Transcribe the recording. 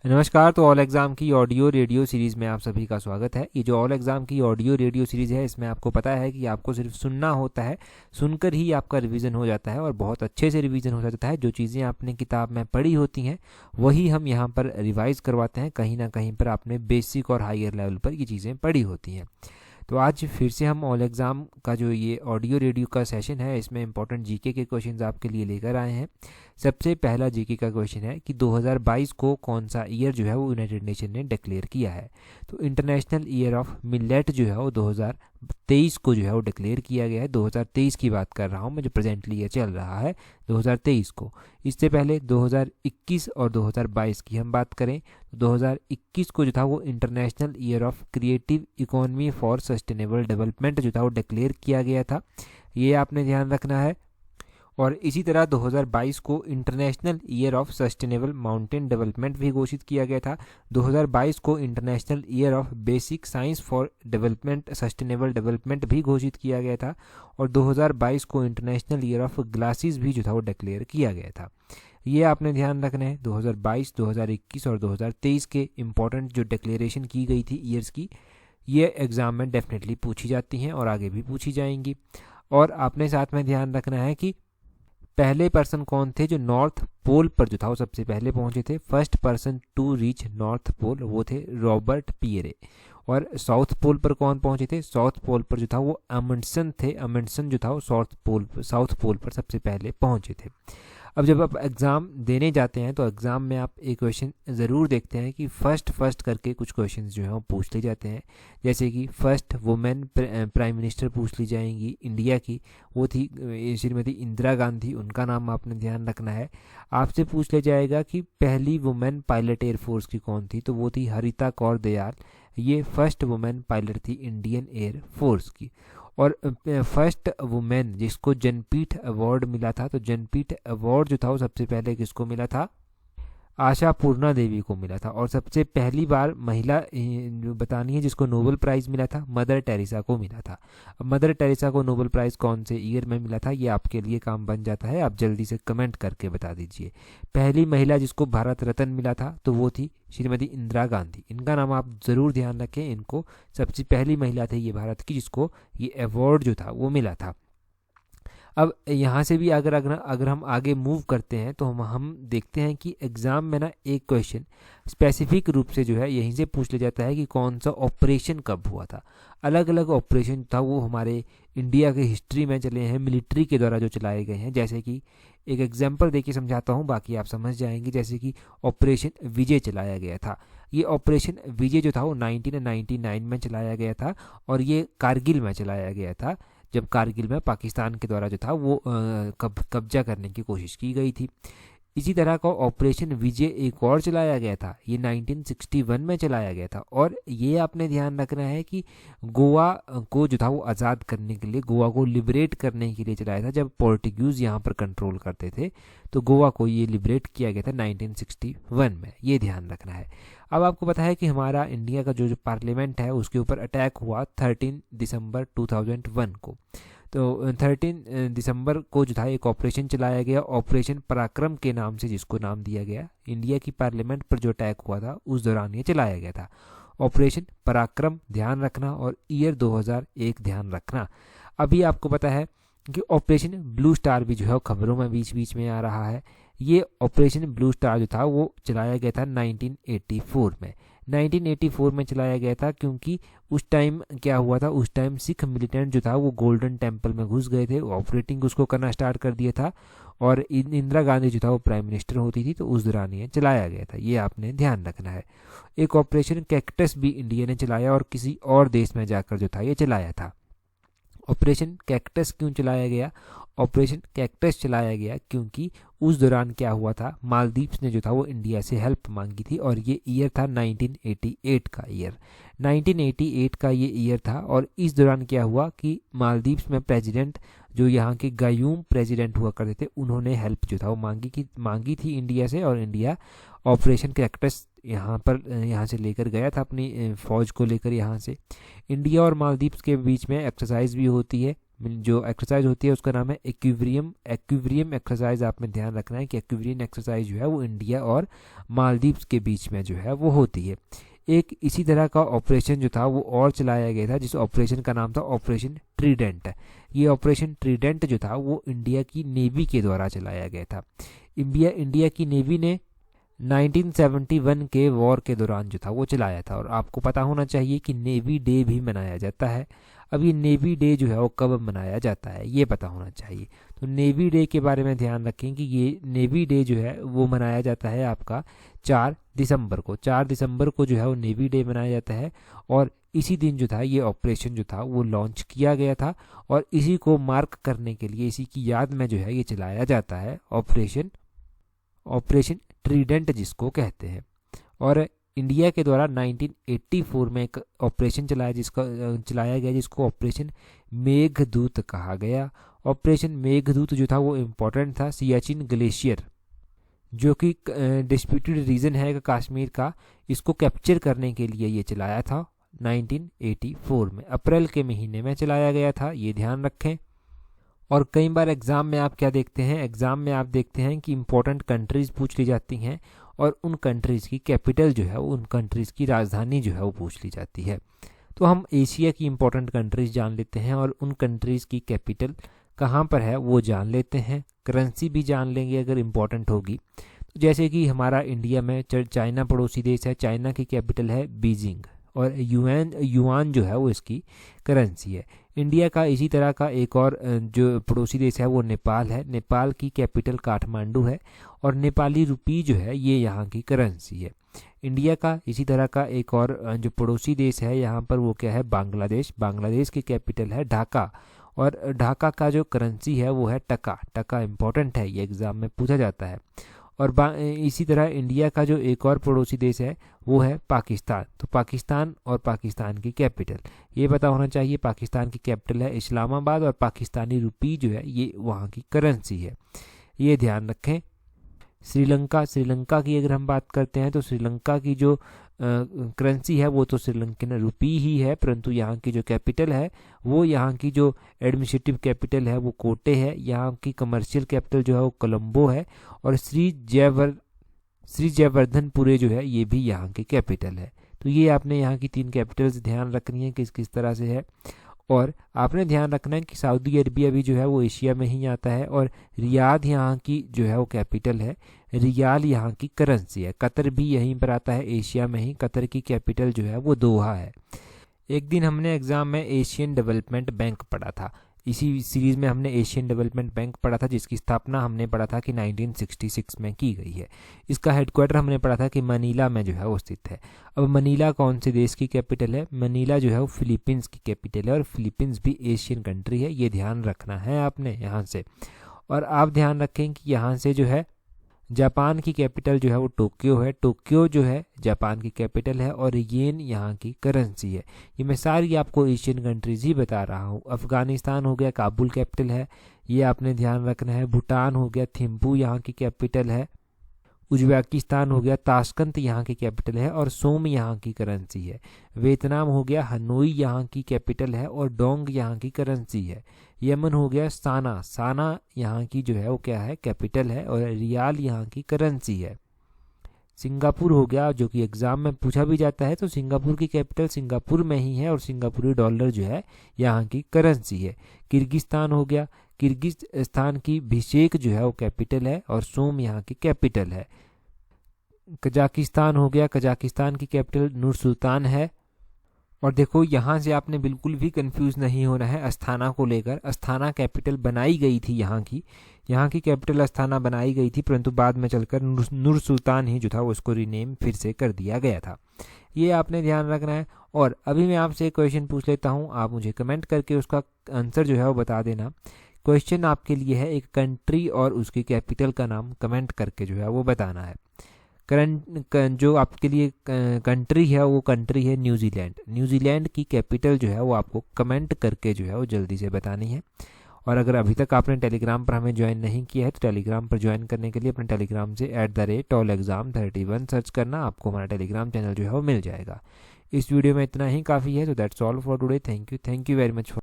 नमस्कार। तो all exam की ऑडियो रेडियो सीरीज़ में आप सभी का स्वागत है। ये जो ऑल एग्ज़ाम की ऑडियो रेडियो सीरीज़ है, इसमें आपको पता है कि आपको सिर्फ सुनना होता है, सुनकर ही आपका रिवीजन हो जाता है और बहुत अच्छे से रिवीजन हो जाता है। जो चीज़ें आपने किताब में पढ़ी होती हैं वही हम यहाँ पर रिवाइज़ करवाते हैं। कहीं ना कहीं पर आपने बेसिक और हायर लेवल पर ये चीज़ें पढ़ी होती हैं। तो आज फिर से हम ऑल एग्ज़ाम का जो ये ऑडियो रेडियो का सेशन है, इसमें इंपॉर्टेंट जीके के क्वेश्चंस आपके लिए लेकर आए हैं। सबसे पहला जीके का क्वेश्चन है कि 2022 को कौन सा ईयर जो है वो यूनाइटेड नेशन ने डिक्लेयर किया है। तो इंटरनेशनल ईयर ऑफ मिलेट जो है वो 2023 को जो है वो डिक्लेयर किया गया है। 2023 की बात कर रहा हूँ मैं, जो प्रेजेंटली ईयर चल रहा है 2023 को। इससे पहले 2021 और 2022 की हम बात करें तो 2021 को जो था वो international year of creative economy for sustainable development जो था वो डिक्लेयर किया गया था। ये आपने ध्यान रखना है। और इसी तरह 2022 को international year of sustainable mountain development भी घोषित किया गया था। 2022 को international year of basic science for development sustainable development भी घोषित किया गया था। और 2022 को इंटरनेशनल ईयर ऑफ ग्लासेस भी जो था वो डिक्लेयर किया गया था। ये आपने ध्यान रखना है। 2022, 2021 और 2023 के इम्पोर्टेंट जो डिक्लेरेशन की गई थी ईयर्स की, ये एग्ज़ाम में डेफिनेटली पूछी जाती हैं और आगे भी पूछी जाएंगी। और आपने साथ में ध्यान रखना है कि पहले पर्सन कौन थे जो नॉर्थ पोल पर जो था वो सबसे पहले पहुंचे थे। First person to reach North Pole वो थे रॉबर्ट पियरे। और साउथ पोल पर कौन पहुंचे थे? साउथ पोल पर जो था वो अमंडसन थे। अमंडसन जो था वो साउथ पोल पर सबसे पहले पहुंचे थे। अब जब आप एग्ज़ाम देने जाते हैं तो एग्ज़ाम में आप एक क्वेश्चन ज़रूर देखते हैं कि फर्स्ट करके कुछ क्वेश्चंस जो हैं वो पूछ ले जाते हैं। जैसे कि फर्स्ट वुमेन प्राइम मिनिस्टर पूछ ली जाएंगी इंडिया की, वो थी श्रीमती इंदिरा गांधी। उनका नाम आपने ध्यान रखना है। आपसे पूछ लिया जाएगा कि पहली वुमेन पायलट एयरफोर्स की कौन थी, तो वो थी हरिता कौर दयाल। ये फर्स्ट वुमेन पायलट थी इंडियन एयर फोर्स की। और फर्स्ट वुमेन जिसको जनपीठ अवार्ड मिला था, तो जनपीठ अवार्ड जो था वो सबसे पहले किसको मिला था? आशा पूर्णा देवी को मिला था। और सबसे पहली बार महिला जो बतानी है जिसको नोबेल प्राइज़ मिला था, मदर टेरेसा को मिला था। अब मदर टेरेसा को नोबेल प्राइज़ कौन से ईयर में मिला था, ये आपके लिए काम बन जाता है। आप जल्दी से कमेंट करके बता दीजिए। पहली महिला जिसको भारत रत्न मिला था तो वो थी श्रीमती इंदिरा गांधी। इनका नाम आप ज़रूर ध्यान रखें। इनको सबसे पहली महिला थी ये भारत की जिसको ये अवार्ड जो था वो मिला था। अब यहाँ से भी अगर हम आगे मूव करते हैं तो हम देखते हैं कि एग्ज़ाम में ना एक क्वेश्चन स्पेसिफिक रूप से जो है यहीं से पूछ लिया जाता है कि कौन सा ऑपरेशन कब हुआ था। अलग अलग ऑपरेशन था वो हमारे इंडिया के हिस्ट्री में चले हैं, मिलिट्री के द्वारा जो चलाए गए हैं। जैसे कि एक एग्जांपल देके समझाता हूँ, बाकी आप समझ जाएंगे। जैसे कि ऑपरेशन विजय चलाया गया था। ये ऑपरेशन विजय जो था वो 1999 में चलाया गया था और ये कारगिल में चलाया गया था, जब कारगिल में पाकिस्तान के द्वारा जो था वो कब्जा करने की कोशिश की गई थी। इसी तरह का ऑपरेशन विजय एक और चलाया गया था, ये 1961 में चलाया गया था। और ये आपने ध्यान रखना है कि गोवा को जो था वो आज़ाद करने के लिए, गोवा को लिबरेट करने के लिए चलाया था। जब पोर्टुगीज़ यहाँ पर कंट्रोल करते थे तो गोवा को ये लिबरेट किया गया था 1961 में। ये ध्यान रखना है। अब आपको पता है कि हमारा इंडिया का जो पार्लियामेंट है उसके ऊपर अटैक हुआ 13 दिसंबर 2001 को। तो 13 दिसंबर को जो था एक ऑपरेशन चलाया गया, ऑपरेशन पराक्रम के नाम से, जिसको नाम दिया गया। इंडिया की पार्लियामेंट पर जो अटैक हुआ था उस दौरान ये चलाया गया था ऑपरेशन पराक्रम। ध्यान रखना। और ईयर 2001 ध्यान रखना। अभी आपको पता है कि ऑपरेशन ब्लू स्टार भी जो है खबरों में बीच बीच में आ रहा है। ये ऑपरेशन ब्लू स्टार जो था वो चलाया गया था 1984 में। 1984 में चलाया गया था क्योंकि उस टाइम क्या हुआ था, उस टाइम सिख मिलिटेंट जो था वो गोल्डन टेम्पल में घुस गए थे, ऑपरेटिंग उसको करना स्टार्ट कर दिया था। और इंदिरा गांधी जो था वो प्राइम मिनिस्टर होती थी, तो उस दौरान ये चलाया गया था। ये आपने ध्यान रखना है। एक ऑपरेशन कैक्टस भी इंडिया ने चलाया और किसी और देश में जाकर जो था ये चलाया था। ऑपरेशन कैक्टस क्यों चलाया गया? ऑपरेशन कैक्टस चलाया गया क्योंकि उस दौरान क्या हुआ था, मालदीव्स ने जो था वो इंडिया से हेल्प मांगी थी। और ये ईयर था 1988 का ईयर। 1988 का ये ईयर था। और इस दौरान क्या हुआ कि मालदीव्स में प्रेसिडेंट जो यहाँ के गायूम प्रेसिडेंट हुआ करते थे, उन्होंने हेल्प जो था वो मांगी थी इंडिया से। और इंडिया ऑपरेशन कैक्टस यहाँ से लेकर गया था अपनी फौज को लेकर। यहाँ से इंडिया और मालदीव्स के बीच में एक्सरसाइज भी होती है जो एक्सरसाइज होती है उसका नाम है एक्विब्रियम। एक्विब्रियम एक्सरसाइज आप में ध्यान रखना है कि एक्विब्रियम एक्सरसाइज जो है वो इंडिया और मालदीव्स के बीच में जो है वो होती है। एक इसी तरह का ऑपरेशन जो था वो और चलाया गया था, जिस ऑपरेशन का नाम था ऑपरेशन ट्रीडेंट। ये ऑपरेशन ट्रीडेंट जो था वो इंडिया की नेवी के द्वारा चलाया गया था। इंडिया की नेवी ने 1971 के वॉर के दौरान जो था वो चलाया था। और आपको पता होना चाहिए कि नेवी डे भी मनाया जाता है। अब ये नेवी डे जो है वो कब मनाया जाता है ये पता होना चाहिए। तो नेवी डे के बारे में ध्यान रखें कि ये नेवी डे जो है वो मनाया जाता है आपका 4 दिसंबर को। 4 दिसंबर को जो है वो नेवी डे मनाया जाता है। और इसी दिन जो था ये ऑपरेशन जो था वो लॉन्च किया गया था। और इसी को मार्क करने के लिए, इसी की याद में जो है ये चलाया जाता है ऑपरेशन ट्रीडेंट जिसको कहते हैं। और इंडिया के द्वारा 1984 में एक ऑपरेशन चलाया गया जिसको ऑपरेशन मेघदूत कहा गया। ऑपरेशन मेघदूत जो था वो इम्पोर्टेंट था। सियाचिन ग्लेशियर जो कि डिस्प्यूटेड रीजन है कश्मीर का, इसको कैप्चर करने के लिए ये चलाया था 1984 में, अप्रैल के महीने में चलाया गया था, ये ध्यान रखें। और कई बार एग्ज़ाम में आप क्या देखते हैं, एग्ज़ाम में आप देखते हैं कि इंपॉर्टेंट कंट्रीज़ पूछ ली जाती हैं और उन कंट्रीज़ की कैपिटल जो है उन कंट्रीज़ की राजधानी जो है वो पूछ ली जाती है। तो हम एशिया की इंपॉर्टेंट कंट्रीज़ जान लेते हैं और उन कंट्रीज़ की कैपिटल कहाँ पर है वो जान लेते हैं। करेंसी भी जान लेंगे अगर इम्पोर्टेंट होगी। तो जैसे कि हमारा इंडिया में चाइना पड़ोसी देश है, चाइना की कैपिटल है बीजिंग और युआन जो है वो इसकी करेंसी है। इंडिया का इसी तरह का एक और जो पड़ोसी देश है वो नेपाल है। नेपाल की कैपिटल काठमांडू है और नेपाली रुपी जो है ये यहाँ की करेंसी है। इंडिया का इसी तरह का एक और जो पड़ोसी देश है यहाँ पर वो क्या है, बांग्लादेश। बांग्लादेश की कैपिटल है ढाका और ढाका का जो करेंसी है वो है टका। टका इम्पोर्टेंट है, ये एग्ज़ाम में पूछा जाता है। और इसी तरह इंडिया का जो एक और पड़ोसी देश है वो है पाकिस्तान। तो पाकिस्तान और पाकिस्तान की कैपिटल ये पता होना चाहिए। पाकिस्तान की कैपिटल है इस्लामाबाद और पाकिस्तानी रुपी जो है ये वहाँ की करेंसी है, ये ध्यान रखें। श्रीलंका की अगर हम बात करते हैं तो श्रीलंका की जो करेंसी है वो तो श्रीलंकन रुपी ही है, परंतु यहाँ की जो कैपिटल है वो यहाँ की जो एडमिनिस्ट्रेटिव कैपिटल है वो कोटे है। यहाँ की कमर्शियल कैपिटल जो है वो कोलंबो है और श्री जयवर्धनपुरे जो है ये भी यहाँ की कैपिटल है। तो ये आपने यहाँ की 3 कैपिटल्स ध्यान रखनी है किस किस तरह से है। और आपने ध्यान रखना है कि सऊदी अरबिया भी जो है वो एशिया में ही आता है और रियाद यहाँ की जो है वो कैपिटल है। रियाल यहाँ की करेंसी है। कतर भी यहीं पर आता है एशिया में ही। कतर की कैपिटल जो है वो दोहा है। एक दिन हमने एग्ज़ाम में एशियन डेवलपमेंट बैंक पढ़ा था। इसी सीरीज़ में हमने एशियन डेवलपमेंट बैंक पढ़ा था जिसकी स्थापना हमने पढ़ा था कि 1966 में की गई है। इसका हेडक्वार्टर हमने पढ़ा था कि मनीला में जो है वो स्थित है। अब मनीला कौन से देश की कैपिटल है? मनीला जो है वो फिलीपींस की कैपिटल है और फिलीपींस भी एशियन कंट्री है, ये ध्यान रखना है आपने यहाँ से। और आप ध्यान रखें कि यहाँ से जो है जापान की कैपिटल जो है वो टोक्यो है। टोक्यो जो है जापान की कैपिटल है और येन यहाँ की करेंसी है। ये मैं सारी आपको एशियन कंट्रीज ही बता रहा हूँ। अफगानिस्तान हो गया, काबुल कैपिटल है, ये आपने ध्यान रखना है। भूटान हो गया, थिम्पू यहाँ की कैपिटल है। उज्बेकिस्तान हो गया, ताशकंद यहाँ की कैपिटल है और सोम यहाँ की करेंसी है। वियतनाम हो गया, हनोई यहाँ की कैपिटल है और डोंग यहाँ की करेंसी है। यमन हो गया, साना यहाँ की जो है वो क्या है, कैपिटल है और रियाल यहाँ की करेंसी है। सिंगापुर हो गया जो कि एग्ज़ाम में पूछा भी जाता है, तो सिंगापुर की कैपिटल सिंगापुर में ही है और सिंगापुरी डॉलर जो है यहाँ की करेंसी है। किर्गिस्तान हो गया, किर्गिस्तान की बिशकेक जो है वो कैपिटल है और सोम यहाँ की कैपिटल है। कजाकिस्तान हो गया, कजाकिस्तान की कैपिटल नूर सुल्तान है। और देखो यहाँ से आपने बिल्कुल भी कंफ्यूज नहीं होना है अस्थाना को लेकर। अस्थाना कैपिटल बनाई गई थी यहाँ की कैपिटल अस्थाना बनाई गई थी, परंतु बाद में चलकर नूर सुल्तान ही जो था उसको रिनेम फिर से कर दिया गया था। ये आपने ध्यान रखना है। और अभी मैं आपसे एक क्वेश्चन पूछ लेता हूँ, आप मुझे कमेंट करके उसका आंसर जो है वो बता देना। क्वेश्चन आपके लिए है, एक कंट्री और उसकी कैपिटल का नाम कमेंट करके जो है वो बताना है। जो आपके लिए कंट्री है वो कंट्री है न्यूजीलैंड। न्यूजीलैंड की कैपिटल जो है वो आपको कमेंट करके जो है वो जल्दी से बतानी है। और अगर अभी तक आपने टेलीग्राम पर हमें ज्वाइन नहीं किया है तो टेलीग्राम पर ज्वाइन करने के लिए अपने टेलीग्राम से @allexam31 सर्च करना, आपको हमारा टेलीग्राम चैनल जो है वो मिल जाएगा। इस वीडियो में इतना ही काफ़ी है। तो that's all for today. Thank you very much for